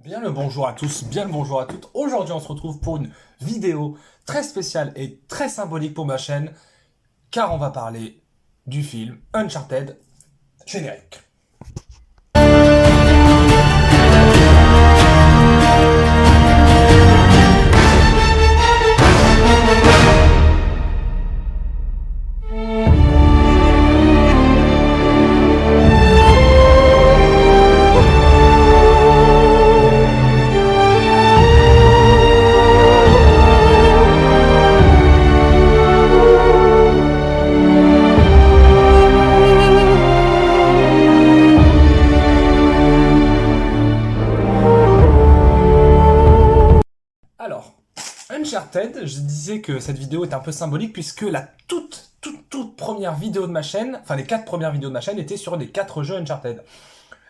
Bien le bonjour à tous, bien le bonjour à toutes. Aujourd'hui, on se retrouve pour une vidéo très spéciale et très symbolique pour ma chaîne, car on va parler du film Uncharted générique. Alors, Uncharted, je disais que cette vidéo est un peu symbolique puisque la toute première vidéo de ma chaîne, enfin les 4 premières vidéos de ma chaîne étaient sur les 4 jeux Uncharted.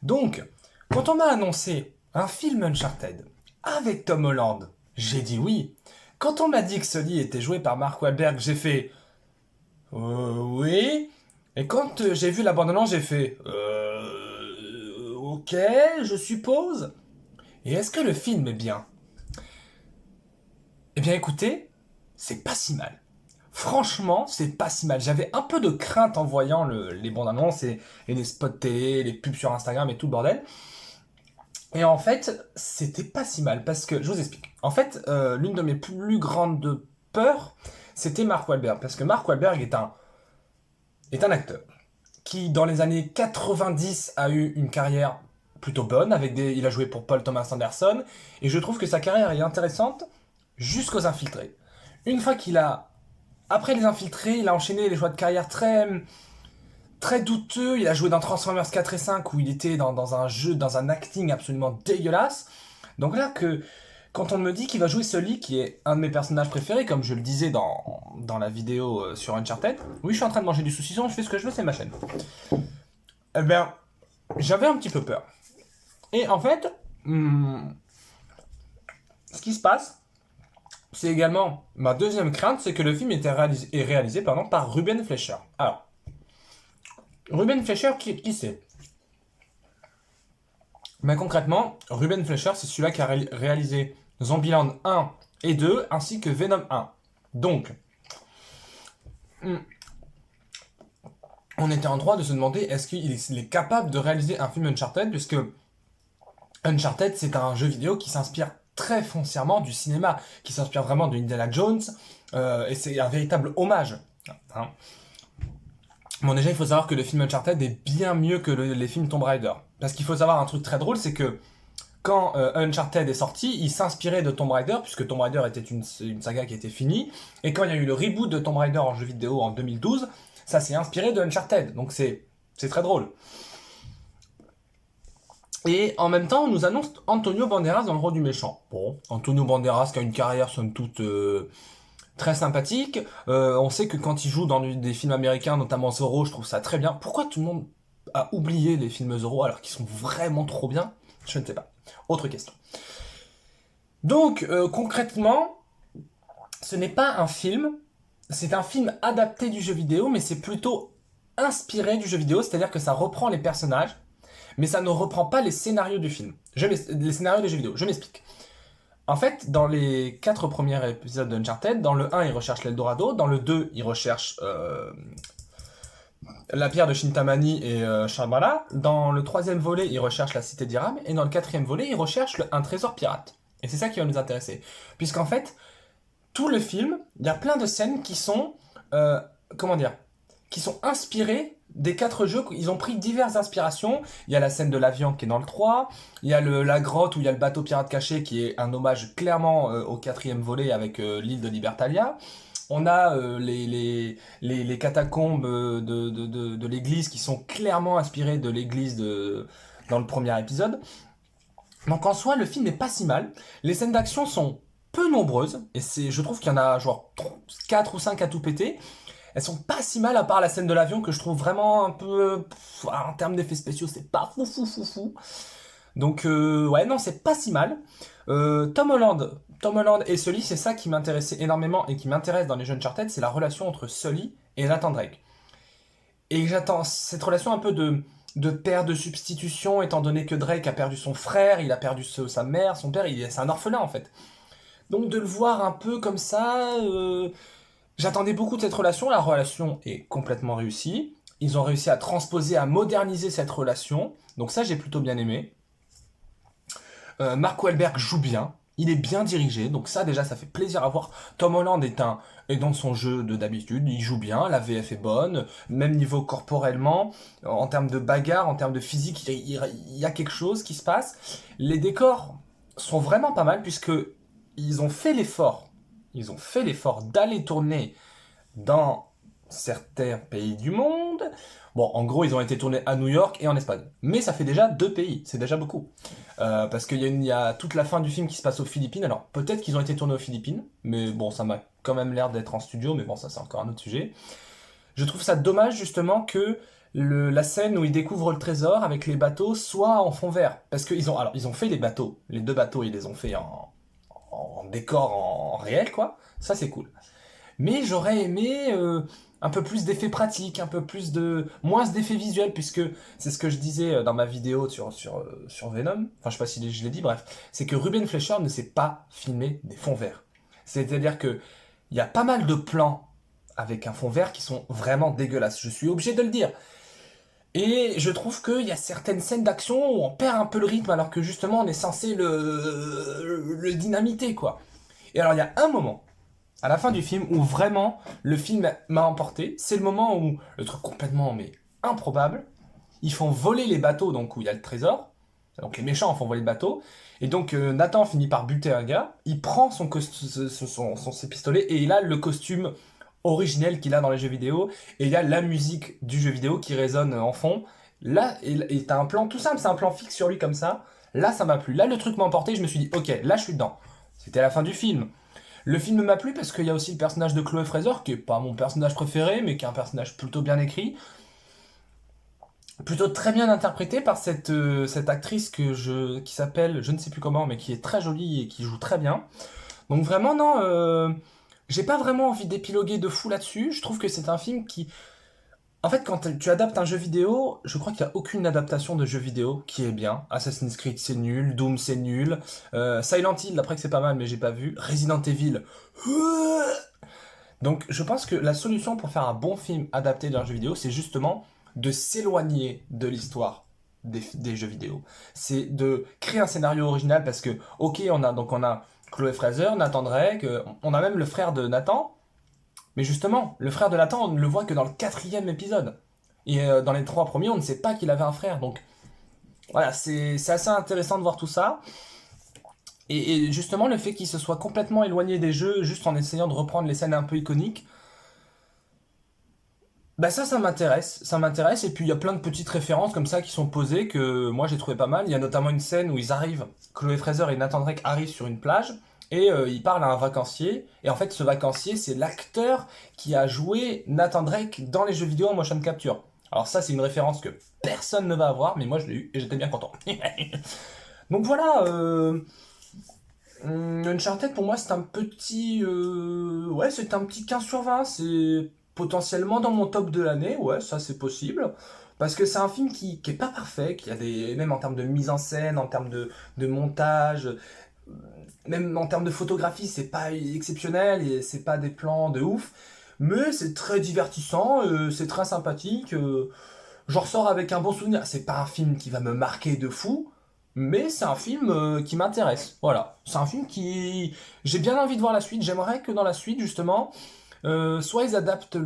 Donc, quand on m'a annoncé un film Uncharted avec Tom Holland, j'ai dit oui. Quand on m'a dit que Sully était joué par Mark Wahlberg, j'ai fait oui. Et quand j'ai vu l'abandonnant, j'ai fait ok, je suppose. Et est-ce que le film est bien? Eh bien écoutez, c'est pas si mal. Franchement, c'est pas si mal. J'avais un peu de crainte en voyant les bandes annonces et les spots télé, les pubs sur Instagram et tout le bordel. Et en fait, c'était pas si mal parce que, je vous explique. En fait, l'une de mes plus grandes peurs, c'était Mark Wahlberg. Parce que Mark Wahlberg est un acteur qui, dans les années 90, a eu une carrière plutôt bonne. Il a joué pour Paul Thomas Anderson. Et je trouve que sa carrière est intéressante jusqu'aux infiltrés. Une fois qu'il a... Après les infiltrés, il a enchaîné les choix de carrière très douteux. Il a joué dans Transformers 4 et 5 où il était dans un jeu, dans un acting absolument dégueulasse. Donc là, quand on me dit qu'il va jouer Sully, qui est un de mes personnages préférés, comme je le disais dans la vidéo sur Uncharted, oui, je suis en train de manger du saucisson, je fais ce que je veux, c'est ma chaîne. Eh bien, j'avais un petit peu peur. Et en fait, ce qui se passe, c'est également ma deuxième crainte, c'est que le film est réalisé par Ruben Fleischer. Alors, Ruben Fleischer, qui c'est? Mais concrètement, Ruben Fleischer, c'est celui-là qui a réalisé Zombieland 1 et 2, ainsi que Venom 1. Donc, on était en droit de se demander est-ce qu'il est capable de réaliser un film Uncharted, puisque Uncharted, c'est un jeu vidéo qui s'inspire très foncièrement du cinéma, qui s'inspire vraiment de Indiana Jones, et c'est un véritable hommage. Hein. Bon, déjà, il faut savoir que le film Uncharted est bien mieux que les films Tomb Raider. Parce qu'il faut savoir un truc très drôle, c'est que quand Uncharted est sorti, il s'inspirait de Tomb Raider, puisque Tomb Raider était une saga qui était finie, et quand il y a eu le reboot de Tomb Raider en jeu vidéo en 2012, ça s'est inspiré de Uncharted, donc c'est très drôle. Et en même temps, on nous annonce Antonio Banderas dans le rôle du méchant. Bon, Antonio Banderas qui a une carrière somme toute très sympathique. On sait que quand il joue dans des films américains, notamment Zorro, je trouve ça très bien. Pourquoi tout le monde a oublié les films Zorro alors qu'ils sont vraiment trop bien? Je ne sais pas. Autre question. Donc, concrètement, ce n'est pas un film, c'est un film adapté du jeu vidéo, mais c'est plutôt inspiré du jeu vidéo, c'est-à-dire que ça reprend les personnages, mais ça ne reprend pas les scénarios du film. Les scénarios des jeux vidéo. Je m'explique. En fait, dans les 4 premiers épisodes d'Uncharted, dans le 1, il recherche l'Eldorado, dans le 2, il recherche la pierre de Shintamani et Shambhala, dans le 3e volet, il recherche la cité d'Iram, et dans le 4e volet, il recherche un trésor pirate. Et c'est ça qui va nous intéresser. Puisqu'en fait, tout le film, il y a plein de scènes qui sont, comment dire, qui sont inspirées des 4 jeux. Ils ont pris diverses inspirations. Il y a la scène de l'avion qui est dans le 3, il y a la grotte où il y a le bateau pirate caché qui est un hommage clairement au 4e volet avec l'île de Libertalia. On a les catacombes de l'église qui sont clairement inspirées de l'église dans le premier épisode. Donc en soi, le film n'est pas si mal. Les scènes d'action sont peu nombreuses, et je trouve qu'il y en a genre 4 ou 5 à tout péter. Elles sont pas si mal, à part la scène de l'avion que je trouve vraiment un peu... en termes d'effets spéciaux, c'est pas fou. Donc ouais, non, c'est pas si mal. Tom Holland et Sully, c'est ça qui m'intéressait énormément et qui m'intéresse dans les jeux Uncharted, c'est la relation entre Sully et Nathan Drake. Et j'attends cette relation un peu de père de substitution, étant donné que Drake a perdu son frère, il a perdu sa mère, son père, c'est un orphelin en fait. Donc de le voir un peu comme ça, j'attendais beaucoup de cette relation, la relation est complètement réussie. Ils ont réussi à transposer, à moderniser cette relation, donc ça j'ai plutôt bien aimé. Mark Wahlberg joue bien, il est bien dirigé, donc ça déjà ça fait plaisir à voir. Tom Holland est dans son jeu de d'habitude, il joue bien, la VF est bonne, même niveau corporellement, en termes de bagarre, en termes de physique, il y a quelque chose qui se passe. Les décors sont vraiment pas mal puisque ils ont fait l'effort, d'aller tourner dans certains pays du monde. Bon, en gros, ils ont été tournés à New York et en Espagne. Mais ça fait déjà 2 pays, c'est déjà beaucoup. Parce qu'il y a toute la fin du film qui se passe aux Philippines. Alors, peut-être qu'ils ont été tournés aux Philippines, mais bon, ça m'a quand même l'air d'être en studio, mais bon, ça c'est encore un autre sujet. Je trouve ça dommage justement que la scène où ils découvrent le trésor avec les bateaux soit en fond vert. Parce qu'ils ont, alors, ils ont fait les bateaux, les 2 bateaux, ils les ont fait en décor en réel, quoi. Ça c'est cool. Mais j'aurais aimé un peu plus d'effets pratiques, un peu plus de moins d'effets visuels, puisque c'est ce que je disais dans ma vidéo sur Venom. Enfin, je sais pas si je l'ai dit, bref, c'est que Ruben Fleischer ne sait pas filmer des fonds verts. C'est-à-dire que il y a pas mal de plans avec un fond vert qui sont vraiment dégueulasses. Je suis obligé de le dire. Et je trouve qu'il y a certaines scènes d'action où on perd un peu le rythme alors que justement on est censé le dynamiter, quoi. Et alors il y a un moment à la fin du film où vraiment le film m'a emporté. C'est le moment où le truc complètement mais improbable, ils font voler les bateaux donc où il y a le trésor. Donc les méchants font voler le bateau. Et donc Nathan finit par buter un gars. Il prend ses pistolets et il a le costume originel qu'il a dans les jeux vidéo. Et il y a la musique du jeu vidéo qui résonne en fond. Là, et t'as un plan tout simple, c'est un plan fixe sur lui comme ça. Là, ça m'a plu. Là, le truc m'a emporté. Je me suis dit, ok, là, je suis dedans. C'était la fin du film. Le film m'a plu parce qu'il y a aussi le personnage de Chloé Fraser, qui est pas mon personnage préféré, mais qui est un personnage plutôt bien écrit, plutôt très bien interprété par cette actrice qui s'appelle, je ne sais plus comment, mais qui est très jolie et qui joue très bien. Donc vraiment, non, j'ai pas vraiment envie d'épiloguer de fou là-dessus. Je trouve que c'est un film qui... En fait, quand tu adaptes un jeu vidéo, je crois qu'il n'y a aucune adaptation de jeu vidéo qui est bien. Assassin's Creed, c'est nul. Doom, c'est nul. Silent Hill, d'après que c'est pas mal, mais j'ai pas vu. Resident Evil. Donc, je pense que la solution pour faire un bon film adapté d'un jeu vidéo, c'est justement de s'éloigner de l'histoire des jeux vidéo. C'est de créer un scénario original parce que, ok, on a Chloé Fraser, Nathan Drake, on a même le frère de Nathan. Mais justement, le frère de Nathan, on ne le voit que dans le 4e épisode. Et dans les 3 premiers, on ne sait pas qu'il avait un frère. Donc voilà, c'est assez intéressant de voir tout ça. Et justement, le fait qu'il se soit complètement éloigné des jeux, juste en essayant de reprendre les scènes un peu iconiques, bah ça m'intéresse. Ça m'intéresse. Et puis il y a plein de petites références comme ça qui sont posées que moi j'ai trouvé pas mal. Il y a notamment une scène où ils arrivent, Chloé Fraser et Nathan Drake arrivent sur une plage. Et il parle à un vacancier. Et en fait, ce vacancier, c'est l'acteur qui a joué Nathan Drake dans les jeux vidéo en motion capture. Alors ça, c'est une référence que personne ne va avoir, mais moi je l'ai eu et j'étais bien content. Donc voilà, Uncharted pour moi c'est un petit... ouais, c'est un petit 15 sur 20. C'est potentiellement dans mon top de l'année. Ouais, ça c'est possible. Parce que c'est un film qui est pas parfait, qui a des... Même en termes de mise en scène, en termes de montage, même en termes de photographie, c'est pas exceptionnel et c'est pas des plans de ouf, mais c'est très divertissant, c'est très sympathique. J'en ressors avec un bon souvenir. C'est pas un film qui va me marquer de fou, mais c'est un film qui m'intéresse. Voilà, c'est un film qui j'ai bien envie de voir la suite. J'aimerais que dans la suite justement, soit ils adaptent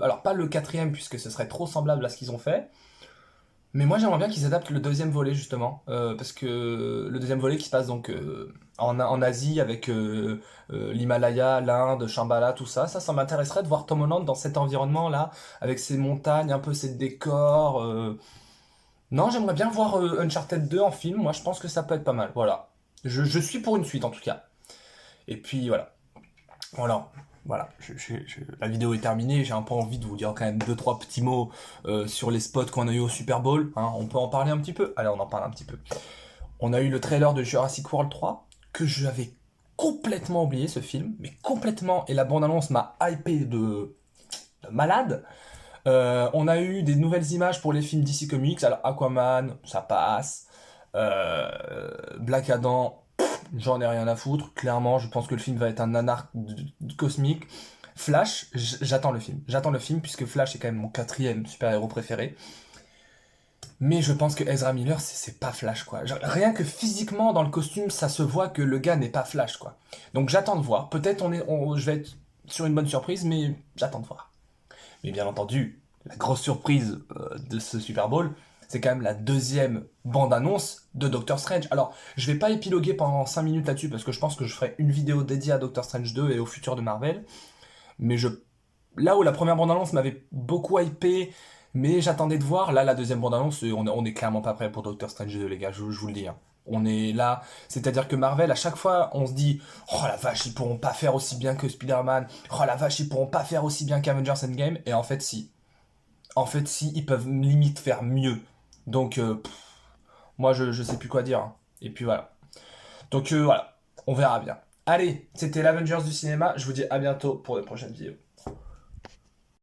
alors pas le 4e puisque ce serait trop semblable à ce qu'ils ont fait. Mais moi j'aimerais bien qu'ils adaptent le 2e volet justement, parce que le 2e volet qui se passe donc en Asie avec l'Himalaya, l'Inde, Shambhala, tout ça, ça m'intéresserait de voir Tom Holland dans cet environnement-là, avec ses montagnes, un peu ses décors. Non, j'aimerais bien voir Uncharted 2 en film, moi je pense que ça peut être pas mal, voilà. Je suis pour une suite en tout cas. Et puis voilà. Voilà. Voilà, la vidéo est terminée, j'ai un peu envie de vous dire quand même 2-3 petits mots sur les spots qu'on a eu au Super Bowl, hein, on peut en parler un petit peu. Allez, on en parle un petit peu. On a eu le trailer de Jurassic World 3, que j'avais complètement oublié ce film, mais complètement, et la bande-annonce m'a hypé de malade. On a eu des nouvelles images pour les films DC Comics. Alors Aquaman, ça passe. Black Adam, j'en ai rien à foutre. Clairement, je pense que le film va être un nanar cosmique. Flash, j'attends le film. J'attends le film puisque Flash est quand même mon quatrième super-héros préféré. Mais je pense que Ezra Miller, c'est pas Flash, quoi. Genre, rien que physiquement, dans le costume, ça se voit que le gars n'est pas Flash, quoi. Donc j'attends de voir. Peut-être je vais être sur une bonne surprise, mais j'attends de voir. Mais bien entendu, la grosse surprise de ce Super Bowl, c'est quand même la deuxième bande-annonce de Doctor Strange. Alors, je vais pas épiloguer pendant 5 minutes là-dessus, parce que je pense que je ferai une vidéo dédiée à Doctor Strange 2 et au futur de Marvel. Mais là où la première bande-annonce m'avait beaucoup hypé, mais j'attendais de voir, là la deuxième bande-annonce, on est clairement pas prêt pour Doctor Strange 2, les gars, je vous le dis. Hein. On est là, c'est-à-dire que Marvel, à chaque fois, on se dit oh la vache, ils pourront pas faire aussi bien que Spider-Man, oh la vache, ils pourront pas faire aussi bien qu'Avengers Endgame, et en fait, si. En fait, si, ils peuvent limite faire mieux. Donc, moi, je sais plus quoi dire. Hein. Et puis voilà. Donc, voilà, on verra bien. Allez, c'était l'Avengers du cinéma, je vous dis à bientôt pour de prochaines vidéos.